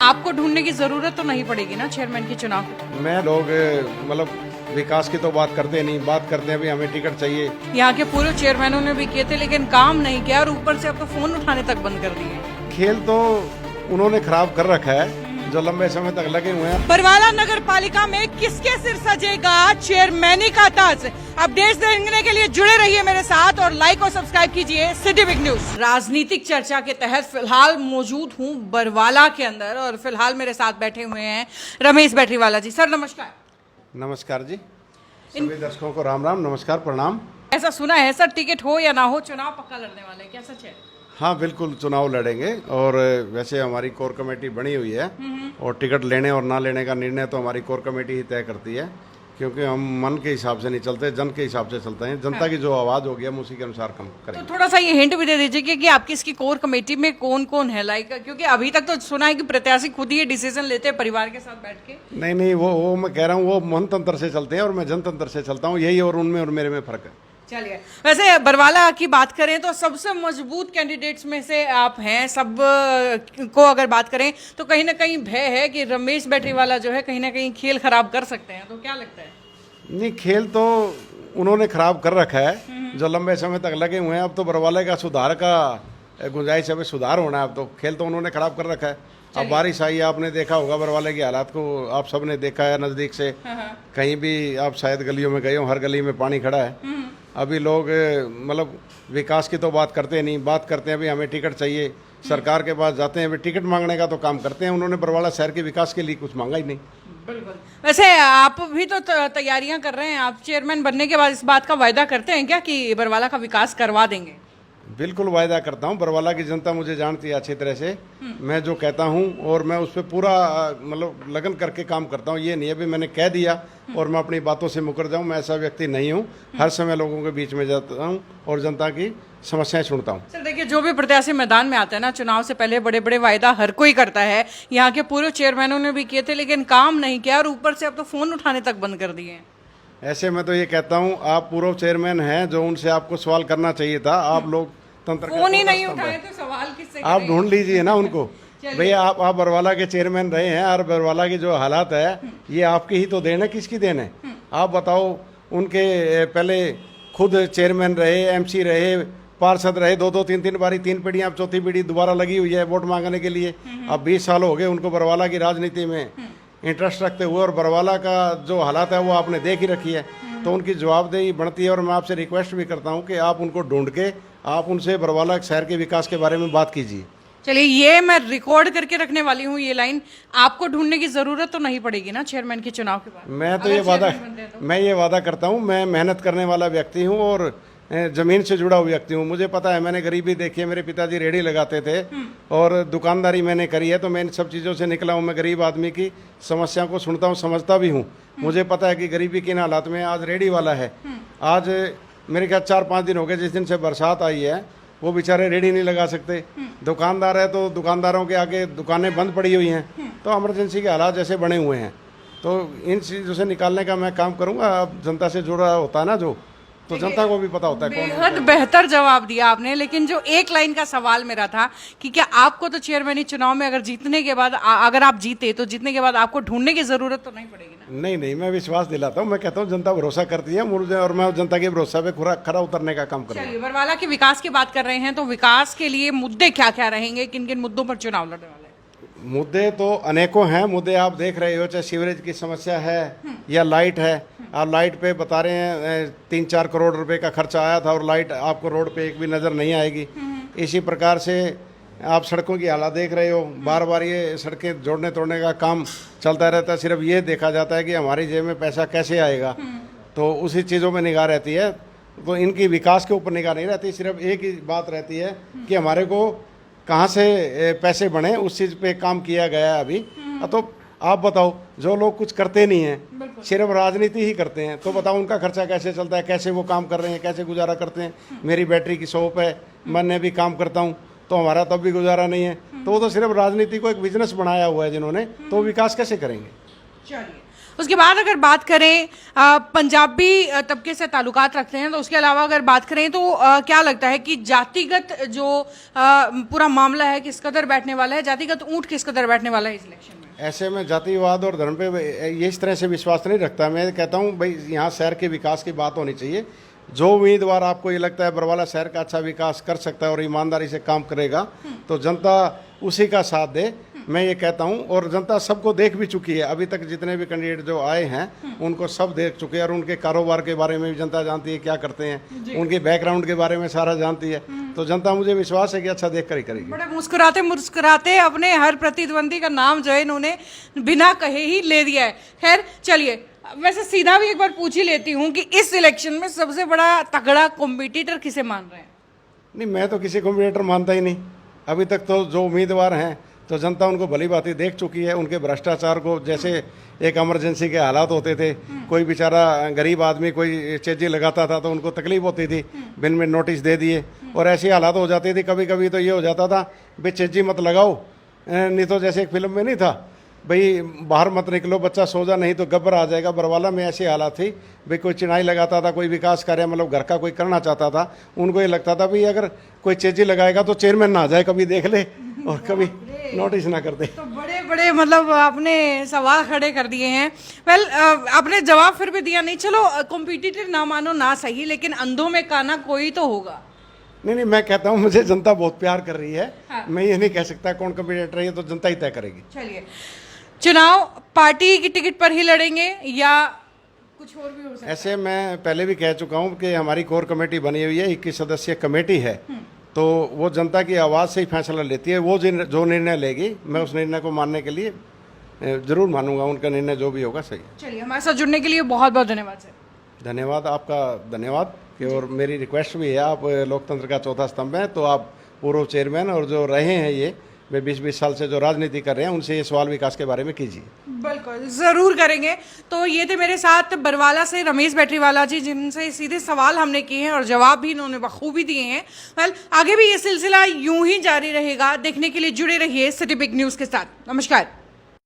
आपको ढूंढने की जरूरत तो नहीं पड़ेगी ना चेयरमैन के चुनाव के? मैं लोग मतलब विकास की तो बात करते नहीं, बात करते हैं अभी हमें टिकट चाहिए। यहाँ के पूर्व चेयरमैनों ने भी किए थे लेकिन काम नहीं किया और ऊपर से अब तो फोन उठाने तक बंद कर दिए। खेल तो उन्होंने खराब कर रखा है जो लंबे समय तक लगे हुए हैं। बरवाला नगर पालिका में किसके सिर सजेगा चेयरमैनी का ताज? अपडेट्स देखने के लिए जुड़े रहिए मेरे साथ और लाइक और सब्सक्राइब कीजिए सिटी बिग न्यूज। राजनीतिक चर्चा के तहत फिलहाल मौजूद हूँ बरवाला के अंदर और फिलहाल मेरे साथ बैठे हुए हैं रमेश बैटरीवाला जी। सर नमस्कार। नमस्कार जी, सभी दर्शकों को राम राम, नमस्कार, प्रणाम। ऐसा सुना है सर टिकट हो या ना हो चुनाव पक्का लड़ने वाले, क्या सच है? हाँ बिल्कुल, चुनाव लड़ेंगे और वैसे हमारी कोर कमेटी बनी हुई है और टिकट लेने और ना लेने का निर्णय तो हमारी कोर कमेटी ही तय करती है, क्योंकि हम मन के हिसाब से नहीं चलते, जन के हिसाब से चलते हैं। जनता की जो आवाज़ होगी हम उसी के अनुसार काम तो करेंगे। थोड़ा सा ये हिंट भी दे दीजिए कि आपकी इसकी कोर कमेटी में कौन कौन है, लाइक क्योंकि अभी तक तो सुना है कि प्रत्याशी खुद ही ये डिसीजन लेते हैं परिवार के साथ बैठ के। नहीं नहीं, वो मैं कह रहा हूँ, वो मनतंत्र से चलते हैं और मैं जनतंत्र से चलता हूँ, यही और उनमें और मेरे में फर्क है। चलिए, वैसे बरवाला की बात करें तो सबसे मजबूत कैंडिडेट्स में से आप हैं। सब को अगर बात करें तो कहीं ना कहीं भय है कि रमेश बैटरीवाला जो है कहीं ना कहीं खेल खराब कर सकते हैं, तो क्या लगता है? नहीं, खेल तो उन्होंने खराब कर रखा है जो लंबे समय तक लगे हुए हैं। अब तो बरवाले का सुधार का गुंजाइश है, सुधार होना है। अब तो खेल तो उन्होंने खराब कर रखा है। अब बारिश आई, आपने देखा होगा बरवाले की हालात को, आप सबने देखा है नज़दीक से। कहीं भी आप शायद गलियों में गए हो, हर गली में पानी खड़ा है। अभी लोग मतलब विकास की तो बात करते नहीं, बात करते हैं अभी हमें टिकट चाहिए। सरकार के पास जाते हैं, अभी टिकट मांगने का तो काम करते हैं। उन्होंने बरवाला शहर के विकास के लिए कुछ मांगा ही नहीं। बिल्कुल। वैसे आप भी तो तैयारियां कर रहे हैं, आप चेयरमैन बनने के बाद इस बात का वायदा करते हैं क्या कि बरवाला का विकास करवा देंगे? बिल्कुल वायदा करता हूँ। बरवाला की जनता मुझे जानती है अच्छी तरह से। मैं जो कहता हूँ और मैं उस पर पूरा मतलब लगन करके काम करता हूँ। ये नहीं है भी मैंने कह दिया और मैं अपनी बातों से मुकर जाऊँ, मैं ऐसा व्यक्ति नहीं हूँ। हर समय लोगों के बीच में जाता हूँ और जनता की समस्याएं सुनता हूँ। सर देखिए, जो भी प्रत्याशी मैदान में आता है ना, चुनाव से पहले बड़े बड़े वायदा हर कोई करता है। यहाँ के पूर्व चेयरमैनों ने भी किए थे लेकिन काम नहीं किया और ऊपर से अब तो फोन उठाने तक बंद कर दिए हैं। ऐसे में तो ये कहता हूँ, आप पूर्व चेयरमैन हैं, जो उनसे आपको सवाल करना चाहिए था। आप लोग तंत्र के फोन ही नहीं उठाए तो सवाल किससे आप करेंगे? ढूंढ लीजिए ना उनको। भैया आप बरवाला के चेयरमैन रहे हैं और बरवाला की जो हालात है ये आपकी ही तो देन है, किसकी देन है? आप बताओ। उनके पहले खुद चेयरमैन रहे, एमसी रहे, पार्षद रहे, दो तीन बारी, 3 पीढ़ियां, अब 4थी पीढ़ी दोबारा लगी हुई है वोट मांगने के लिए। अब 20 साल हो गए उनको बरवाला की राजनीति में इंटरेस्ट रखते हुए, और बरवाला का जो हालात है वो आपने देख ही रखी है। तो उनकी जवाबदेही बनती है और मैं आपसे रिक्वेस्ट भी करता हूँ कि आप उनको ढूंढ के आप उनसे बरवाला शहर के विकास के बारे में बात कीजिए। चलिए, ये मैं रिकॉर्ड करके रखने वाली हूँ ये लाइन। आपको ढूंढने की जरूरत तो नहीं पड़ेगी ना चेयरमैन के चुनाव के बाद? मैं ये वादा करता हूँ। मैं मेहनत करने वाला व्यक्ति हूँ और जमीन से जुड़ा हुआ व्यक्ति हूँ। मुझे पता है, मैंने गरीबी देखी है। मेरे पिताजी रेहड़ी लगाते थे और दुकानदारी मैंने करी है, तो मैं इन सब चीज़ों से निकला हूँ। मैं गरीब आदमी की समस्या को सुनता हूँ, समझता भी हूँ। मुझे पता है कि गरीबी किन हालात में आज रेहड़ी वाला है। आज मेरे ख्याल 4-5 दिन हो गए जिस दिन से बरसात आई है, वो बेचारे रेहड़ी नहीं लगा सकते। दुकानदार है तो दुकानदारों के आगे दुकानें बंद पड़ी हुई हैं। तो इमरजेंसी के हालात जैसे बने हुए हैं, तो इन चीज़ों से निकालने का मैं काम करूँगा। अब जनता से जुड़ा होता है ना जो, तो जनता को भी पता होता है कौन। बेहद बेहतर जवाब दिया आपने, लेकिन जो एक लाइन का सवाल मेरा था कि क्या आपको तो चेयरमैनी चुनाव में अगर जीतने के बाद अगर आप जीते तो जीतने के बाद आपको ढूंढने की जरूरत तो नहीं पड़ेगी ना? नहीं, मैं विश्वास दिलाता हूँ। मैं कहता हूँ जनता भरोसा करती है मुझे और मैं जनता के भरोसा पे खरा उतरने का काम करूँगा। चलिए, बरवाला के विकास की बात कर रहे हैं तो विकास के लिए मुद्दे क्या क्या रहेंगे, किन किन मुद्दों पर चुनाव लड़ने वाले हैं? मुद्दे तो अनेकों हैं। मुद्दे आप देख रहे हो, चाहे सीवरेज की समस्या है या लाइट है। आप लाइट पे बता रहे हैं 3-4 करोड़ रुपए का खर्चा आया था और लाइट आपको रोड पे एक भी नज़र नहीं आएगी। इसी प्रकार से आप सड़कों की हालत देख रहे हो, बार बार ये सड़कें जोड़ने तोड़ने का काम चलता रहता है। सिर्फ ये देखा जाता है कि हमारी जेब में पैसा कैसे आएगा, तो उसी चीज़ों में निगाह रहती है। तो इनकी विकास के ऊपर निगाह नहीं रहती, सिर्फ एक ही बात रहती है कि हमारे को कहाँ से पैसे बने, उस चीज़ पे काम किया गया है अभी। तो आप बताओ, जो लोग कुछ करते नहीं हैं, सिर्फ राजनीति ही करते हैं, तो बताओ उनका खर्चा कैसे चलता है, कैसे वो काम कर रहे हैं, कैसे गुजारा करते हैं। मेरी बैटरी की शॉप है, मैं भी काम करता हूँ, तो हमारा तब भी गुजारा नहीं है। तो वो तो सिर्फ राजनीति को एक बिजनेस बनाया हुआ है जिन्होंने, तो विकास कैसे करेंगे? चलिए, उसके बाद अगर बात करें पंजाबी तबके से ताल्लुकात रखते हैं, तो उसके अलावा अगर बात करें तो क्या लगता है कि जातिगत जो पूरा मामला है किस कदर बैठने वाला है, जातिगत ऊंट किस कदर बैठने वाला है इस इलेक्शन में? ऐसे में जातिवाद और धर्म पे ये इस तरह से विश्वास नहीं रखता। मैं कहता हूँ भाई यहाँ शहर के विकास की बात होनी चाहिए। जो उम्मीदवार आपको ये लगता है बरवाला शहर का अच्छा विकास कर सकता है और ईमानदारी से काम करेगा तो जनता उसी का साथ दे, मैं ये कहता हूँ। और जनता सबको देख भी चुकी है, अभी तक जितने भी कैंडिडेट जो आए हैं उनको सब देख चुके हैं और उनके कारोबार के बारे में भी जनता जानती है क्या करते हैं, उनके बैकग्राउंड के बारे में सारा जानती है। तो जनता मुझे विश्वास है कि अच्छा देख कर ही करेगी। बड़े मुस्कुराते मुस्कुराते अपने हर प्रतिद्वंदी का नाम जो है इन्होंने बिना कहे ही ले दिया है। खैर चलिए, वैसे सीधा भी एक बार पूछ ही लेती हूँ कि इस इलेक्शन में सबसे बड़ा तगड़ा कॉम्पिटिटर किसे मान रहे हैं? नहीं, मैं तो किसी कॉम्पिटिटर मानता ही नहीं। अभी तक तो जो उम्मीदवार हैं तो जनता उनको भली भांति देख चुकी है। उनके भ्रष्टाचार को, जैसे एक इमरजेंसी के हालात होते थे, कोई बेचारा गरीब आदमी कोई चेजी लगाता था तो उनको तकलीफ होती थी, बिन में नोटिस दे दिए, और ऐसी हालात हो जाती थी। कभी कभी तो ये हो जाता था भाई चेजी मत लगाओ, नहीं तो जैसे एक फिल्म में नहीं था भाई बाहर मत निकलो, बच्चा सो जा नहीं तो गब्बर आ जाएगा। बरवाला में ऐसी हालत थी भाई कोई चिनाई लगाता था, कोई विकास कार्य मतलब घर का कोई करना चाहता था, उनको ये लगता था भाई अगर कोई चेजी लगाएगा तो चेयरमैन ना आ जाए, कभी देख ले और कभी नोटिस ना कर दे। तो बड़े बड़े मतलब आपने सवाल खड़े कर दिए हैं। वेल आपने जवाब फिर भी दिया नहीं। चलो कॉम्पिटिटर ना मानो ना सही, लेकिन अंधों में काना कोई तो होगा। नहीं, मैं कहता हूँ मुझे जनता बहुत प्यार कर रही है। हाँ। मैं ये नहीं कह सकता कौन कम्पिटिटर है, ये तो जनता ही तय करेगी। चलिए, चुनाव पार्टी की टिकट पर ही लड़ेंगे या कुछ और भी हो सकता है? ऐसे मैं पहले भी कह चुका हूँ कि हमारी कोर कमेटी बनी हुई है, 21 सदस्यीय कमेटी है, तो वो जनता की आवाज़ से ही फैसला लेती है। वो जो निर्णय लेगी मैं उस निर्णय को मानने के लिए जरूर मानूंगा, उनका निर्णय जो भी होगा सही। चलिए, हमारे साथ जुड़ने के लिए बहुत बहुत धन्यवाद सर। धन्यवाद, आपका धन्यवाद। और मेरी रिक्वेस्ट भी है, आप लोकतंत्र का चौथा स्तंभ है, तो आप पूर्व चेयरमैन और जो रहे हैं ये वे 20-20 साल से जो राजनीति कर रहे हैं उनसे ये सवाल विकास के बारे में कीजिए। बिल्कुल जरूर करेंगे। तो ये थे मेरे साथ बरवाला से रमेश बैटरीवाला जी, जिनसे सीधे सवाल हमने किए हैं और जवाब भी इन्होंने बखूबी दिए हैं। वेल आगे भी ये सिलसिला यूं ही जारी रहेगा। देखने के लिए जुड़े रहिए सिटी बिग न्यूज़ के साथ। नमस्कार।